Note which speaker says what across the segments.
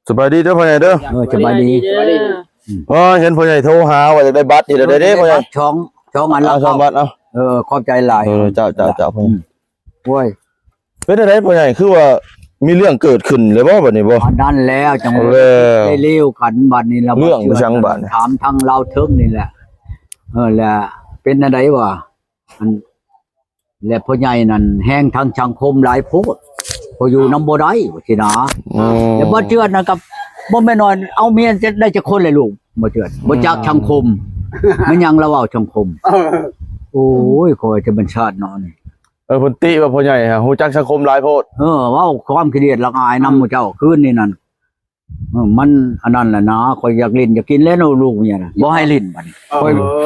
Speaker 1: สบายดีเด้อพ่อใหญ่เด้อ
Speaker 2: สบายดี
Speaker 1: เห็นพ่อใหญ่โทรหาว่าจะได้บัตรอีกแล้วเด้พ่อใหญ่
Speaker 2: ช่องอันละ
Speaker 1: ช่องบัตรเอา
Speaker 2: ขอบใจหลาย
Speaker 1: เจ้าพ่อใหญ่
Speaker 2: โอ้ย
Speaker 1: เป็นอะไรพ่อใหญ่คือว่ามีเรื่องเกิดขึ้นเลยบ่บัดนี้บ่
Speaker 2: นั่นแล้วจังได้เลี้ยวขันบัดนี้เรา
Speaker 1: เรื่องจังบัด
Speaker 2: ถามทางเราเทิงนี่แหละแหละเป็นอะไรวะและพ่อใหญ่นั่นแห้งทางสังคมหลายโพดพออยู่น้ำบ่ได้สินะแต่บ่เชื่อนะกับบ่แม่นอนเอาเมียจะได้จะคนเลยลูกบ่เชื่อบ่จักสังคมมันยังเราเอาสังคมโอ้ยคอยจะเป็นชาตินอน
Speaker 1: เพิ่นติว่าพ่อใหญ่ฮะฮู้จักสังคมหลายโพด
Speaker 2: เว้าความเครียดละอายนำหมู่เจ้าคืนนี่นั่นมันอันนั้นแหละนะคอยอยากเล่นอยากกินแล้วลูกเมียน่ะบ่ให้เล่นบัดนี้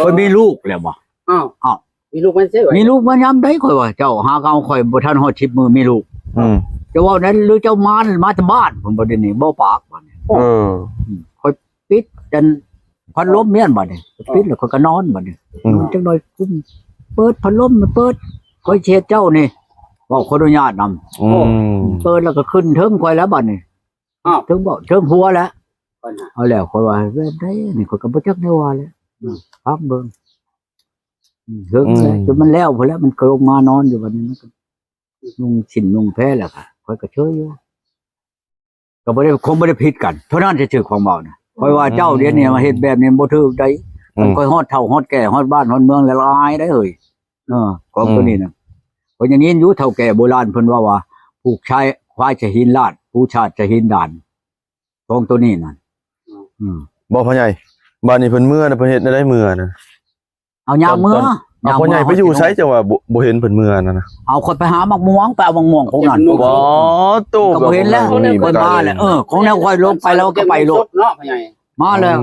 Speaker 2: คอยมีลูกแล้วบ่อ้าว
Speaker 3: มีลูกมันเสีย
Speaker 2: มีลูกมันยามใดคอยว่าเจ้าหาเอาคอยบ่ทันฮอด10มื้อมีลูกจะว่านั้นหรือเจ้ามาจากบ้านผมบ่ได้นี่บ่ปากบัดนี้คอยปิดจนพัดลมเมียนบัดนี้ปิดแล้วคอยก็นอนบัดนี้จังหน่อยกุ้มเปิดพัดลมมันเปิดคอยเช็ดเจ้านี่ว่าขออนุญาตนำเปิดแล้วก็ขึ้นเทิงคอยแล้วบัดนี้เทิงบ่เทิงหัวแล้วเอาแล้วคอยว่าได้นี่คอยก็บ่จักได้ว่าแล้วพักเบิ่งเทิงแล้วจนมันแล้วพุ่นแล้วมันก็ลงมานอนอยู่บัดนี้มันก็นุ่งชิ้นนุ่งแพ้แล้วค่ะคอยก็เชยอยู่ก็บ่ได้คงบ่ได้ผิดกันเท่านั้นซื่อๆของเว้านะคอยว่าเจ้าเดี๋ยวนี้มาเฮ็ดแบบนี้บ่ถูกได้มันคอยฮอดเฒ่าฮอดแก่ฮอดบ้านฮอดเมืองแล้วอายได้เอ้ยของตัวนี้น่ะเพราะอย่างนี้อยู่เฒ่าแก่โบราณเพิ่นว่าผูกชายควายจะหินลาดผู้ชาติจะหินด่านของตัวนี้นั่น
Speaker 1: บ่พ่อใหญ่บ้านนี้เพิ่นเมื่อน่ะเพิ่นเฮ็ดได้เมื่อน่ะ
Speaker 2: เอายามเมื่อ
Speaker 1: พ่อใหญ่ไปอยู่ไสจังว่าบ่เห็นเพิ่นเมื่อนั่นน่ะ
Speaker 2: เอาคนไปหามักม่วงไปเอามักม่วงพวกนั้น
Speaker 1: บ่ตู้
Speaker 2: ก็เห็นแล้วเพิ่นมาแล้วของแนวค่อยลงไปแล้วก็ไปโลด
Speaker 3: เนาะพ่อใหญ่
Speaker 2: มาแล้ว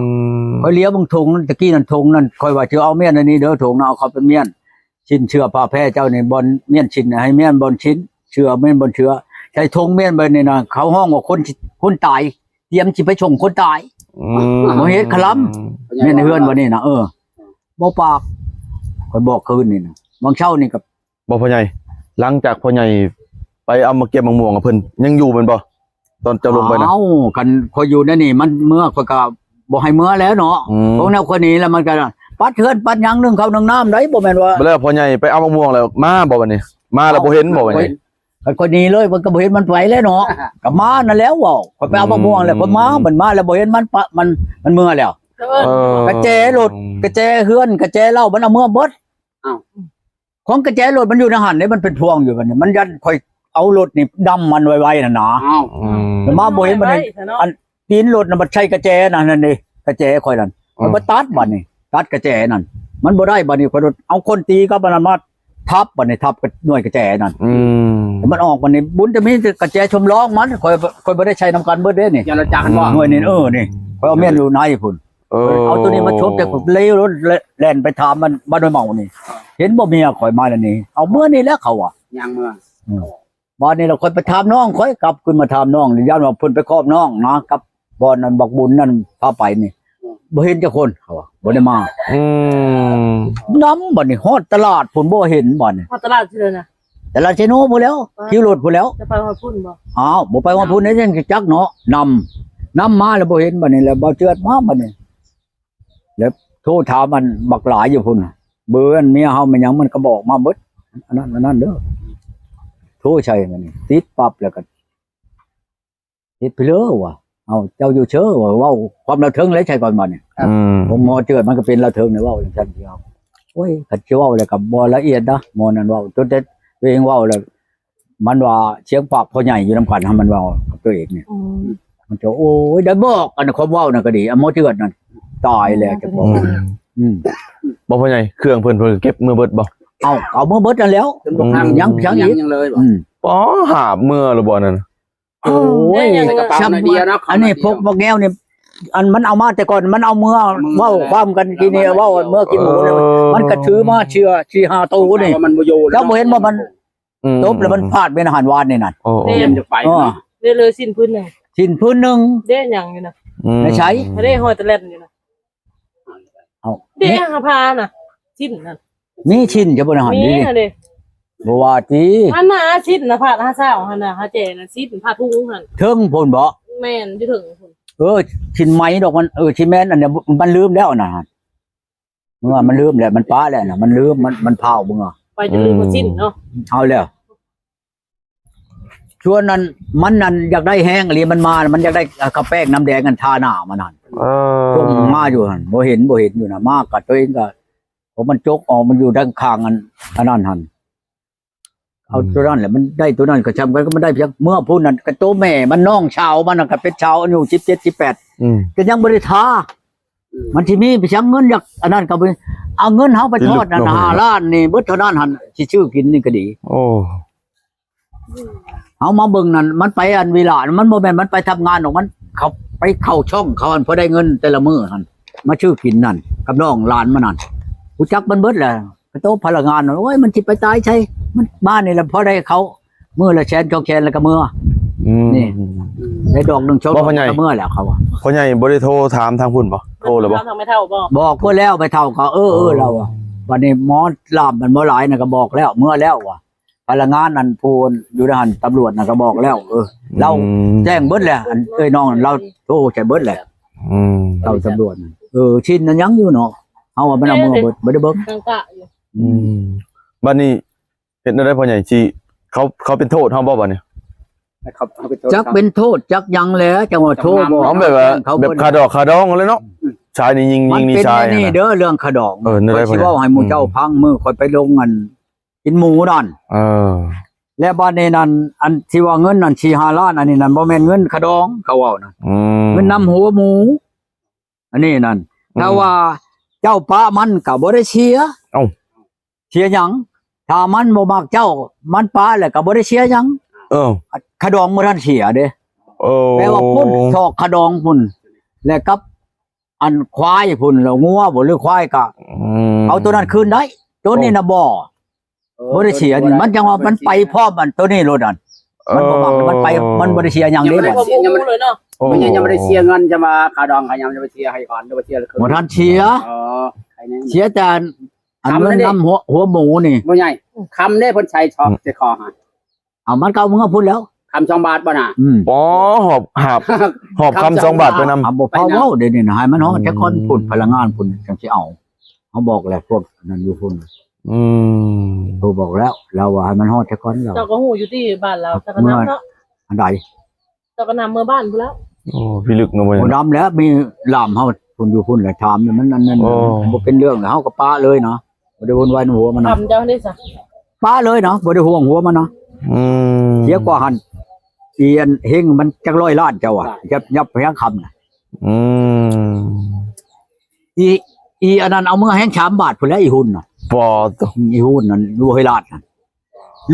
Speaker 2: ค่อยเลี้ยวบางถุงตะกี้นั่นถุงนั่นค่อยว่าสิเอาเมียนอันนี้เด้อถุงน่ะเอาเข้าไปเมียนชิ้นเชื่อผ้าแพร่เจ้านี่บ่เมียนชิ้นให้เมียนบ่ชิ้นเชื่อเมียนบ่เชื่อใช้ถุงเมียนไปนี่น่ะเขาห้องว่าคนตายเตรียมสิไปส่งคนตายบ่เฮ็ดคลำเมียนในเฮือนว่านี่น่ะบ่ปากค่อยบอกคืนนี่น่ะบางเช้านี่ก็
Speaker 1: บ่พ่อใหญ่หลังจากพ่อใหญ่ไปเอามาเก็บมะม่วงกับเพิ่นยังอยู่แม่นบ่ตอนจะลงไปนะ
Speaker 2: กันค่อยอยู่นั่นนี่มันเมื่อค่อยก็บ่ให้เมื่อแล้วเนาะพวกแนวคนนี้แล้วมันก็ปัดเฮือนปัดหยังนึงเขานึงน้ำได้บ่แม่นว่า
Speaker 1: แล้วพ่อใหญ่ไปเอามะม่วงแล้วมาบ่บัดนี้มาแล้วบ่เห็นบ่บัดนี้
Speaker 2: คนนี้เลยมันก็บ่เห็นมันไปแล้วเนาะก็มานั่นแล้วเว้าค่อยไปเอามะม่วงแล้วคนมาแล้วบ่เห็นมันเมื่อแล้วกระแจรถกระแจเฮือนกระแจเหล้ามันเอาเมื่อเบิดของกระแจรถมันอยู่ในหันนี่มันเป็นพวงอยู่บัดนี้มันยันค่อยเอารถนี่ดำมันไว้ๆน่ะนะแต่มาบ่เห็นมันอันตีนรถน่ะมันใช้กระแจนั่นนี่กระแจค่อยนั่นมันบ่ตัดบัดนี้ตัดกระแจนั่นมันบ่ได้บัดนี้ค่อยเอาคนตีก็มันมาทับบัดนี้ทับกับหน่วยกระแจนั่นมันออกบัดนี้บุญจะมีกระแจชมร้องมันค่อยบ่ได้ใช้นำกันเบิดเด้นี่
Speaker 3: อย่าละจักบ่
Speaker 2: หน่วยนี่นี่ค่อยเอาเมียนอยู่ในพุ่นเอาตัวนี้มาชมแต่ผมเลยรถแล่นไปถามมันบ้านโดยเมานี่เห็นบ่เมียข่อยมาแล้วนี่เอาเมื่อนี่แล้วเขา
Speaker 3: ยังเมื่อ
Speaker 2: บ้านนี้เราค่อยไปถามน้องค่อยกลับขึ้นมาถามน้องย่านว่าเพิ่นไปครอบน้องนะกับบ่อนนั้นบักบุญนั่นพาไปนี่บ่เห็นจักคนเขาบ่ได้มาน้ำบ่นี่ฮอดตลาดพุ่นบ่เห็นบ่นี่
Speaker 4: ฮอดตลาดซื่อน่ะ
Speaker 2: ตลาดเชโนพุ่นแล้วคิวรถพุ่นแล้ว
Speaker 4: จะไปฮอดพุ่นบ่
Speaker 2: บ่ไปฮอดพุ่นนี่จังจักเนาะนำมาแล้วบ่เห็นบ่นี่แล้วบ่เจือดมาบ่นี่แล้วโทรถามมันบักหลายอยู่พุ่นเบิ่นเมียเฮามันหยังมันก็บอกมาเบิดอันนั้นเด้อโทรใช่มันนี่ติดปั๊บแล้วก็ติดไปเลยว่ะเอาเจ้าอยู่เชอว่าเว้าความระทึงเลยใช่ก่อนมันนี่ผมหมอเจือดมันก็เป็นระทึงนี่เว้าจังซั่นเดียวโอ้ยคันสิเว้าแล้วก็บ่ละเอียดนะหมอนั่นเว้าจนแต่ตัวเองเว้าแล้วมันว่าเสียงปากพ่อใหญ่อยู่นำกันให้มันเว้ากับตัวเองนี่มันจะโอ้ยได้บอกอันความเว้านั่นก็ดีหมอเจือดนั่นตายแล้วจะบอก
Speaker 1: บ่พ่อใหญ่เครื่องเพิ่นเก็บมือเบิดบ่
Speaker 2: เอามือเบิดนั่นแล้ว
Speaker 3: ยังเลย
Speaker 1: ป๋อหาบมือแล้วบ่นั่น
Speaker 2: โอ้ย
Speaker 3: ช้ำเดียวนะ
Speaker 2: อันนี้พกบ่แก้วนี่อันมันเอามาแต่ก่อนมันเอาเมื่อเว้าความกันทีนี้เว้าเมื่อกินหมูมันก็ถือมาเชื่อ4-5ตู้นี่แล้วบ่เห็นว่ามันตบแล้วมันพลาดเป็นอาหารหวานนี่นั่น
Speaker 3: เตรียมจะไป
Speaker 4: เลยสิ้นพื้นนึง
Speaker 2: สิ้นพื้นนึง
Speaker 4: เด้หยังอยู่น่ะ
Speaker 2: ไม่ใช่
Speaker 4: เด้ฮอดตะเล่นอยู่น่ะเด้หาพาน่ะสิ้นนั่น
Speaker 2: มีชิ้นจะบ่อาหารนี่บ่ว่าติ
Speaker 4: อันน่ะชิ้นน่ะพาดหาเช้าหั่นน่ะหาแจน่ะสิ้นพาทุ่งหั่น
Speaker 2: ถึงพุ่นบ่
Speaker 4: แม่นอยู่ถึงพุ่น
Speaker 2: ชิ้นไม้ดอกมันชิ้นแม่นอันเนี้ยมันลืมแล้วนะเมื่อมันลืมแล้วมันป้าแล้วนะมันลืมมันเผาบึงอ่ะ
Speaker 4: ไปจะลืมหมดสิ้นเนาะ
Speaker 2: เอาแล้วชวนนั้นมันนั่นอยากได้แห้งอะไรมันมามันอยากได้กระแป้งน้ำแดงกันทาหน้ามันนั่นช่วงมาอยู่หันบ่เห็นอยู่นะมากกับตัวเองก็เพราะมันจกออกมันอยู่ด้านข้างอันนั้นหันเอาตัวนั้นแหละมันได้ตัวนั้นก็จำกันก็มันได้เพียงเมื่อพูดนั่นก็โตแม่มันน้องชาวมันก็เป็นชาวอายุ17 18ก็ยังบริทามันที่มีไปชังเงินอยากอันนั้นก็ไปเอาเงินเฮาไปทอดนั่น5 ล้านนี่เบิดเท่านั้นหันสิชื่อกินนี่ก็ดี
Speaker 1: โอ้
Speaker 2: เอามาเบิ่งนั่นมันไปอันเวลามันบ่แม่นมันไปทำงานของมันเขาไปเข้าช่องเขาอันพอได้เงินแต่ละมื้อหั่นมาชื่อกินนั่นกับน้องหลานมันนั่นรู้จักมันเบิดแหละไปโตพลังงานโอ้ยมันสิไปตายใช่มันบ้านนี่แหละพอได้เขามื้อละแสน2แสนแล้วก็มื้อนี่ได้ดอก1ช่องก็มื้อแล้วเขาว่า
Speaker 1: พ่อใหญ่บ่ได้โทรถามทางพุ่นบ่โทรเลยบ่
Speaker 4: ทางไม่เท่าบ่
Speaker 2: บอกเพิ่นแล้วไปเท่าก็เราอ่ะวันนี้หมอลามมันบ่หลายน่ะก็บอกแล้วเมื่อแล้วว่ะพลังงานนั่นพูนอยู่ด้านตำรวจน่ะก็บอกแล้วเราแจ้งเบิดแล้วน้องเราโทรใช้เบิดแหละเราตำรวจชินนั้นยังอยู่เนาะเฮาว่ามันเอามือเบิดบ่ได้เบิก
Speaker 4: กลางกะอยู่
Speaker 1: บัดนี้เฮ็ดได้พ่อใหญ่ที่เขาเป็นโทษเฮาบ่บัดนี้
Speaker 2: จักเป็นโทษจักยังแล้วจังว่าโทษบ่
Speaker 1: เอาแบบว่าแบบคาดอกคาดองเลยเนาะชายนี่ยิงนี่ชาย
Speaker 2: นี่เด้อเรื่องขดอง
Speaker 1: นั่นได้พ่อ
Speaker 2: สิ
Speaker 1: ใหญ่
Speaker 2: เว้าให้หมู่เจ้าพังมือค่อยไปลงกันกินหมูนั่นและบ้านนี้นั่นอันที่ว่าเงินนั่น4-5 ล้านอันนี้นั่นบ่แม่นเงินขดองเขาเว้านั่นเงินนำหัวหมูอันนี้นั่นถ้าว่าเจ้าป้ามันก็บ่ได้เสียเสียหยังถ้ามันบ่มักเจ้ามันป้าแล้วก็บ่ได้เสียหยังขดองบ่ทันเสียเด้แปลว่าพุ่นชอกขดองพุ่นแล้วกับอันควายพุ่นแล้วงัวบ่หรือควายก็เอาตัวนั้นคืนได้ตัวนี้น่ะบ่ได้เสียนี่มันจังว่ามันไปพร้อมมันตัวนี้รถอันมันบ่มักมันไปมันบ่ได้เสียหยังเด้บัด
Speaker 4: ยังไม่เลยเนาะ
Speaker 3: มันยังไม่ได้เสียเงินจะมาคาดองเขายังจะไปเสียให้ก่อนจะไปเสียคืน
Speaker 2: บ่ทันเสียเสียแต่อันเงินนำหัวหมูนี่
Speaker 3: บ่ใหญ่คำได้เพิ่นใช้ชอบจะคอหา
Speaker 2: เอามันก็เอามึงพูดแล้ว
Speaker 3: คำ2 บาทบ่น่ะ
Speaker 1: อ๋อหอบคำ2 บาทไปนำ
Speaker 2: เอาบ่พอเว้าเดี๋ยวนี้นะให้มันเฮาแต่คนพูดพลังงานพุ่นจังสิเอาเฮาบอกแล้วพวกนั้นอยู่พุ่นโทรบอกแล้วเราว่าให้มันฮอดแต่ก่อนเรา
Speaker 4: เจ้าก็หูอยู่ที่บ้านเราเจ้าก็นำเนาะ
Speaker 2: อันใด
Speaker 4: เจ้าก็นำเมื่อบ้านพุ่นแล้ว
Speaker 1: โอ้พี่ลึกเนาะบ่
Speaker 2: บ่นำแล้วมีลามเฮาพุ่นอยู่พุ่นแหละถามมันนั่นบ่เป็นเรื่องเฮาก็ป้าเลยเนาะบ่ได้วนวายหัวมันนะ
Speaker 4: ทำเจ้าได้ซะ
Speaker 2: ป้าเลยเนาะบ่ได้ห่วงหัวมันเนาะเสียกว่าหันเอียนเฮงมันจัก100 ล้านเจ้าอ่ะยับเพียงคำน่ะอีอันนั้นเอามือแห้ง3 บาทพุ่นแล้วอีหุ่นน่ะ
Speaker 1: ปอต
Speaker 2: อีหุ่นนั่นดูให้ลาดนั่น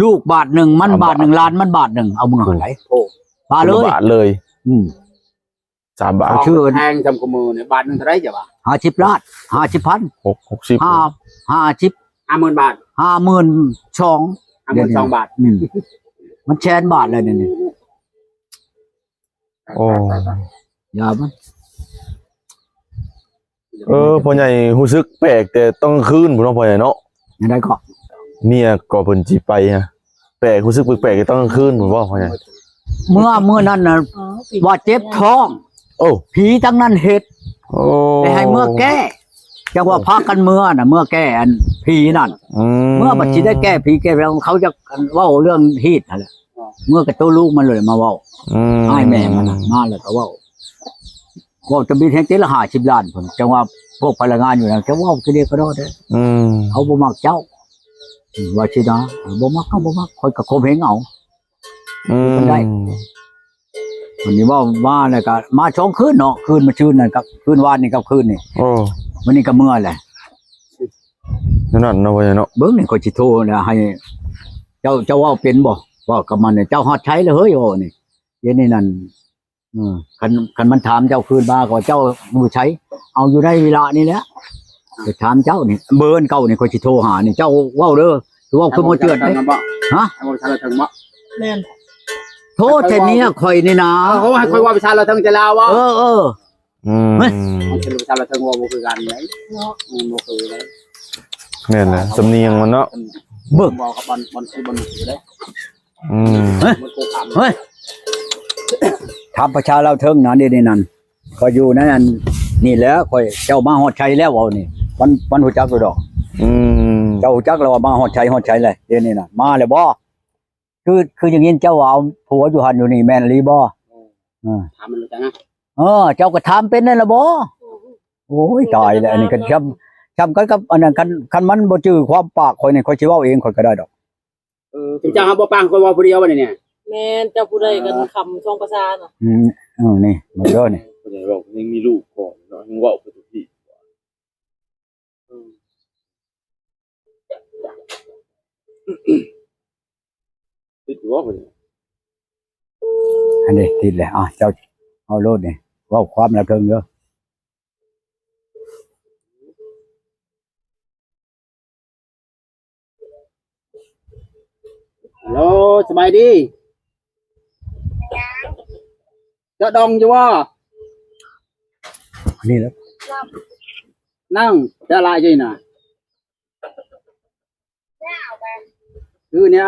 Speaker 2: ลูก1 บาทมัน1 บาท 1 ล้านมัน1 บาทเอามือไหนปาเลย
Speaker 1: บาทเลย3 บาท
Speaker 3: ชื่อแพงจำกุมือเนี่ยบาทนึงเท่าไหร่จ้ะบ่า
Speaker 2: 50 ล้าน50,000
Speaker 1: 60
Speaker 3: 50,000 บาท
Speaker 2: 52,000
Speaker 3: 52 บาท
Speaker 2: มันแชนบาทเลยนี่
Speaker 1: โอ้
Speaker 2: อย่ามัน
Speaker 1: พ่อใหญ่รู้สึกแปลกแต่ต้องคืนพุ่นเนาะพ่อใหญ่เนาะ
Speaker 2: ยังไงก็
Speaker 1: เมียก็เพิ่นสิไปฮะแปลกรู้สึกแปลกๆต้องคืนพุ่นว่าพ่อใหญ่
Speaker 2: เมื่อนั้นน่ะว่าเจ็บท้องผีทั้งนั้นเฮ็ดแต่ให้เมื่อแก้จังว่าพากันเมื่อแก้อันผีนั่นเมื่อบัดสิได้แก้ผีแก้แล้วเขาจะเว้าเรื่องฮีดนั่นแหละเมื่อกับตัวลูกมันเลยมาเว้าให้แม่มันมาแล้วก็เว้าจะมีแทงเต็ละ50 ล้านพุ่นจังว่าพวกพลังงานอยู่นั่นจะเว้าคือเดียวก็ได้เด้เขาบ่มักเจ้าว่าสินะบ่มักเขาบ่มักคอยก็คมเหงเอามันได้วันนี้ว่าเนี่ยก็มาช่องคืนเนาะคืนมาชื่นนั่นกับคืนวานนี่กับคืนนี่วันนี้ก็เมื่อแหละ
Speaker 1: นั่นเนาะพ่อใหญ่เนาะ
Speaker 2: เบิ่งนี่ก็สิโทรนะให้เจ้าว่าเป็นบ่ว่ากับมันเนี่ยเจ้าฮอดใช้เลยเฮ้ยโอ้นี่เดี๋ยวนี้นั่นคันมันถามเจ้าคืนมาก็เจ้าอยู่ใช้เอาอยู่ในเวลานี้แหละไปถามเจ้านี่เบอร์เก่านี่ก็สิโทรหานี่เจ้าเว้าเด้อเว้าคือบ่เจือดเด้ฮะ
Speaker 3: เอาชาละถึงบ่
Speaker 4: แม่น
Speaker 2: โทษแต่นี้ข่อยนี่นะ
Speaker 3: เขาให้ค่อยว่าประชาละถึงจะลาวว่า
Speaker 2: มัน
Speaker 3: เป็นประชาละถึงว่าบ่คือกันไหนบ่คือเลย
Speaker 1: แม่นแหละสำเนียงมันเนาะ
Speaker 2: เบิ่ง
Speaker 3: บอกกับบอลคือเด้
Speaker 2: เฮ้ยทำประชาเราเทิงนะนี่นั่น คอยอยู่นั่นนี่แหล้วคอยเจ้ามาฮอดชัยแล้วเอานี่วันหูจักตัวดอก
Speaker 1: อืม
Speaker 2: เจ้าหูจักแล้วว่ามาฮอดชัยเลยเดี๋ยวนี้น่ะมาแล้วบ่คืออย่างนี้เจ้าเอาผัวอยู่หันอยู่นี่แม่นหรือบ่
Speaker 3: ถามมันรู้จักนะ
Speaker 2: เจ้าก็ถามเป็นนั่นล่ะบ่โอ้ยตายแล้วอันนี้ก็ช้ำกันกับอันนั้นคันมันบ่จื้อความปากข่อยนี่ข่อยสิเว้าเองข่อยก็ได้ดอก
Speaker 3: ถึงเจ้าครับบ่ปังคนว่าผู้เดียวบ่เนี่ย
Speaker 4: แม่นเจ้าผู้ใดกันคำช่องประสาน่ะ
Speaker 2: นี่มาเด้อนี่
Speaker 5: คนไหนบอกยังมีลูกก่อนเนาะยังเว่าไปทุกที่ติดว่าคน
Speaker 2: อันนี้ติดแล้วเจ้าเอาโลดนี่เว้าความแล้วเพิ่งเด้อ
Speaker 3: ฮัลโหลสบายดีเจ้าดองอยู่ว่า
Speaker 2: อันนี้แล้ว
Speaker 3: นั่งจะลายจีน่ะคือเนี่ย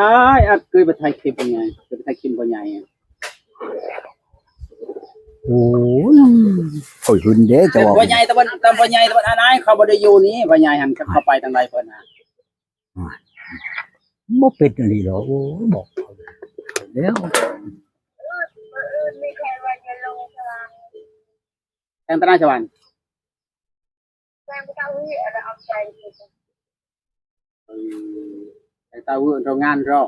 Speaker 3: เคยไปถ่ายคลิปเป็นไงเคยไปถ่ายคลิปเป็นไง
Speaker 2: โอ้ยข่อยหึนเด้เจ้า
Speaker 3: พ่อใหญ่ตะวันพ่อใหญ่ตะวันอันนั้นเขาบ่ได้อยู่นี่พ่อใหญ่หันเข้าไปทางใดเพิ่นน่ะ
Speaker 2: บ่เป็นอันนี้หรอกโอ้ยบอกแล้ว
Speaker 3: ทางตลาดชวันแต่ตาวุ่นโรงงานรอ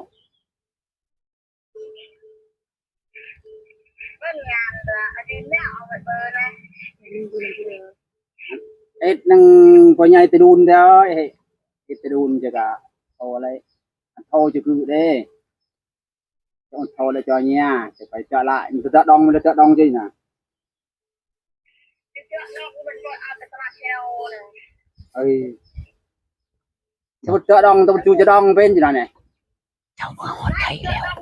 Speaker 3: เอ็ดนังพ่อใหญ่ตะดูนเด้อเอ็ดตะดูนจะกะโตอะไรโตจะคือเด้โตเลยจอเนี่ยจะไปเจาะละมันจะดองมันจะดองจริงน่ะเอ้ยจะดองต้องจูจะดองเป็นจังได๋เนี่ย
Speaker 2: เจ้ามาฮอดไทยแล้ว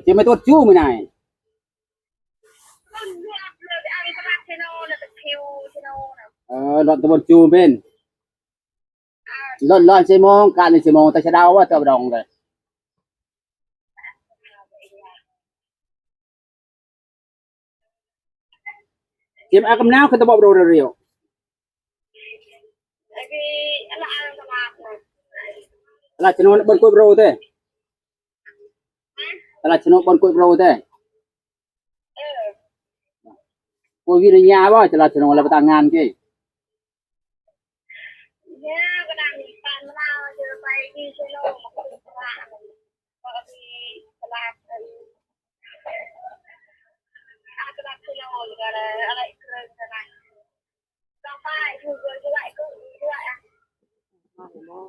Speaker 3: จะไม่ตัวจู้มื้อไหนรถตะบนจูเป็นรถชั่วโมงการ1ชั่วโมงแต่ชะดาวว่าจะดองเลยเจ็บอากำน้าวคือตะบอกเร็วตลาดชนบนกุยโปรเต้ตลาดชนบนกุยโปรเต้กุยวิริยาว่าตลาดชนแล้วไปต่างงานกี่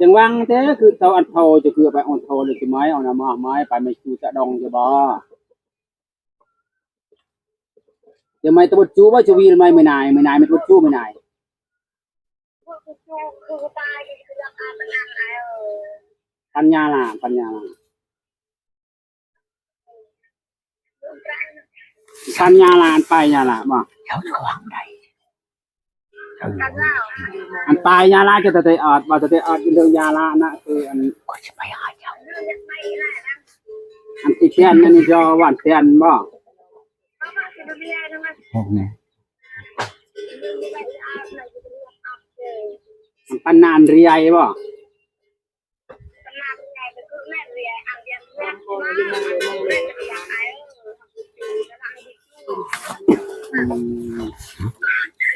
Speaker 3: จังหวังเต้คือเตาอันโทจะคือไปอันโทเลยใช่ไหมเอาน้ำไม้ไปไม่ชูจะดองจะบ่จะไม่ตะบดจูว่าจะวีไม่นายไม่ตะบดจูไม่นายปัญญาล่ะปัญญาล่ะไปญาล่ะบ่
Speaker 2: เจ้าสว่างได้
Speaker 3: อันตายยาล่าจะตะเตอดบ่ตะเตอดเรื่องยาล่านะคืออัน
Speaker 2: ก็จะไปหาเจ้า
Speaker 3: อันที่เทียนนั่นนี่จอหวานเทียนบ่
Speaker 2: พวกนี้
Speaker 3: มันปันนานเรียบ่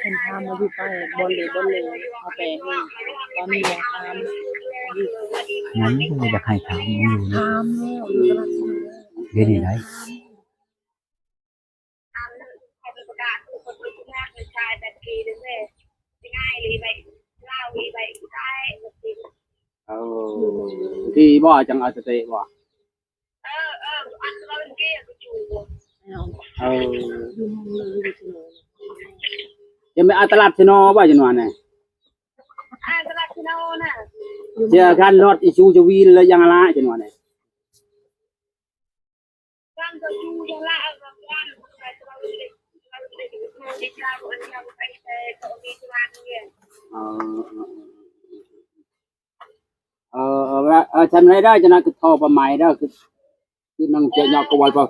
Speaker 4: เป็นทามมาอยู่ไปบนเลยเอาไปนี่ตอนนี้ยังทาม
Speaker 2: งั้นไม่อยากให้ถามมันอยู่นะ
Speaker 4: ทามแล้วอยู่ตลาดชน
Speaker 2: เดี๋ยวนี้ได้
Speaker 3: ที่บ่จังเอาตะเตบ่
Speaker 4: เอาอยู่เมืองเลยอยู่ที่โน่น
Speaker 3: จะไม่เอาตลาดชนบ่จังหวะนี่เจอกันรถอีชูจะวีนแล้วยังละจังหวะนี่ทำไรได้จะนะคือทอประไม้ได้คือ คือนั่งเจาะยอกวลก็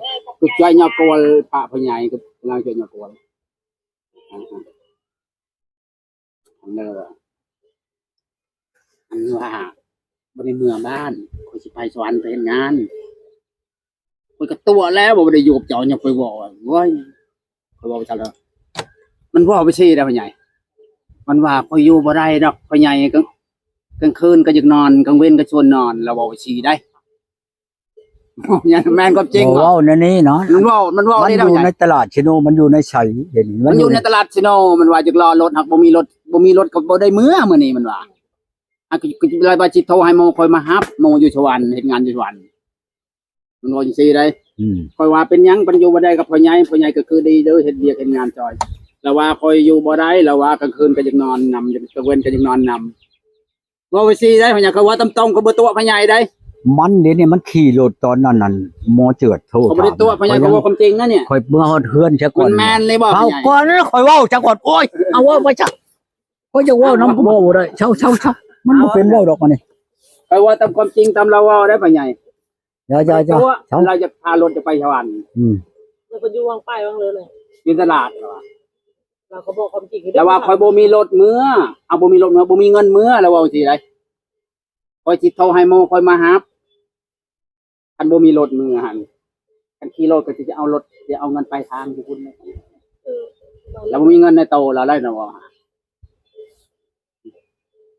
Speaker 3: ใจยอกวลปะพญายก็นั่งเจาะยอกวลเนออันว่าบ่ได้เมืองบ้านคอยสิไปสวรรค์ไปเฮ็ดงานคอยก็ตัวแล้วบ่ได้อยู่กับเจ้ายังไปบอกว่าโว้ยคอยบอกจังเลยมันว่าไปซี่ได้พญายมันว่าคอยอยู่บ่ได้ดอกพญายก็กลางคืนก็อยากนอนกลางเว้นก็ชวนนอนเราบอกไปซี่ได้แม่นก็จริง
Speaker 2: เว้านั่นนี่เนาะ
Speaker 3: มันว่า
Speaker 2: มัน
Speaker 3: ได้
Speaker 2: อ
Speaker 3: ได้
Speaker 2: ยู่
Speaker 3: พญา
Speaker 2: ใน
Speaker 3: ย
Speaker 2: ตลาดชิโนมันอยู่ในไสเดี๋ยวนี้
Speaker 3: มันอยู่ในตลาดซิโนมันว่าจะรอรถหักบ่มีรถก็บ่ได้มื้อมื้อนี้มันว่าอ่ะก็เลยว่าสิโทรให้โมคอยมารับโมอยู่สวรรค์เฮ็ดงานอยู่สวรรค์มันว่าจังซี่ได้ คอยว่าเป็นหยังปันอยู่บ่ได้กับพ่อใหญ่ก็คือดีเด้อเฮ็ดเวียกเฮ็ดงานจอยแล้วว่าคอยอยู่บ่ได้แล้วว่ากลางคืนก็อยากนอนนำกลางเว้นก็อยากนอนนำว่าไปซี่ได้พ่อใหญ่เขาว่าตรงๆก็บ่ตัวพ่อใหญ่ได้
Speaker 2: มันเดี๋ยวนี้มันขี่รถตอนนั้นนั่นหมอเจือดโทษ
Speaker 3: เขาบ่ได้ตัวพ่อใหญ่เขาว่าความจริงนะเนี่ย
Speaker 2: ข่อยเมื่อฮอดเฮือนซะก่อ
Speaker 3: มัน นแม่นเลยบ่
Speaker 2: เอา
Speaker 3: พ่อใหญ่
Speaker 2: ก่อนข่อยเว้าซะก่อนโอ้ยเอาเว้าไปจ้ะข่อยจะเว้านำบ่ได้เช้ามันบ่เป็นเว้าดอกอันนี้
Speaker 3: เขาว่าตามความจริงตามเราเว้าได้พ่อใหญ่
Speaker 2: อย่า
Speaker 3: เพราะว่า
Speaker 2: เช้า
Speaker 3: เราจะพารถจะไปสวรรค์
Speaker 4: แล้วก็อยู่วางป้ายวางเลยเลย
Speaker 3: อยู่ตลาดเหรอ
Speaker 4: เราก็บอกความจริง
Speaker 3: แต่ว่าคอยบ่มีรถเมื่อเอาบ่มีรถเมื่อบ่มีเงินเมื่อแล้วว่าสิได้คอยสิโทรให้โมคอยมารับคันบ่มีรถเมื่อหั่นคันขี่รถก็สิจะเอารถจะเอาเงินปลายทางที่คุณแล้วบ่มีเงินในโตแล้วได้นะว่า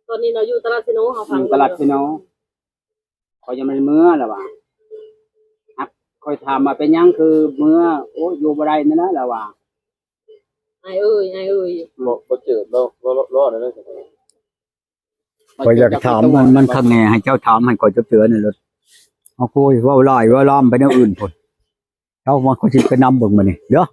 Speaker 4: ตอนนี้เราอยู่ตลาดซิโนเขาฟัง
Speaker 3: ตลาดพี่น้องคอยยังไม่ได้เมื่อแล้วว่าครับคอยถามมาเป็นหยังคือเมื่อโอ้อยู่บ่ได้นั่นนะแล้วว่า
Speaker 4: ไอ้เอ้ย
Speaker 5: บ่เจอรอดได้สิ
Speaker 2: ข่อยอยากถามมันข้างแน่ให้เจ้าถามให้ข่อยจะเตือนนี่รถเอาคุยเว้าหลายเว้าล้อมไปแนวอื่นพุ่นเจ้ามาข่อยสิไปนำเบิ่งมานี่เด้อ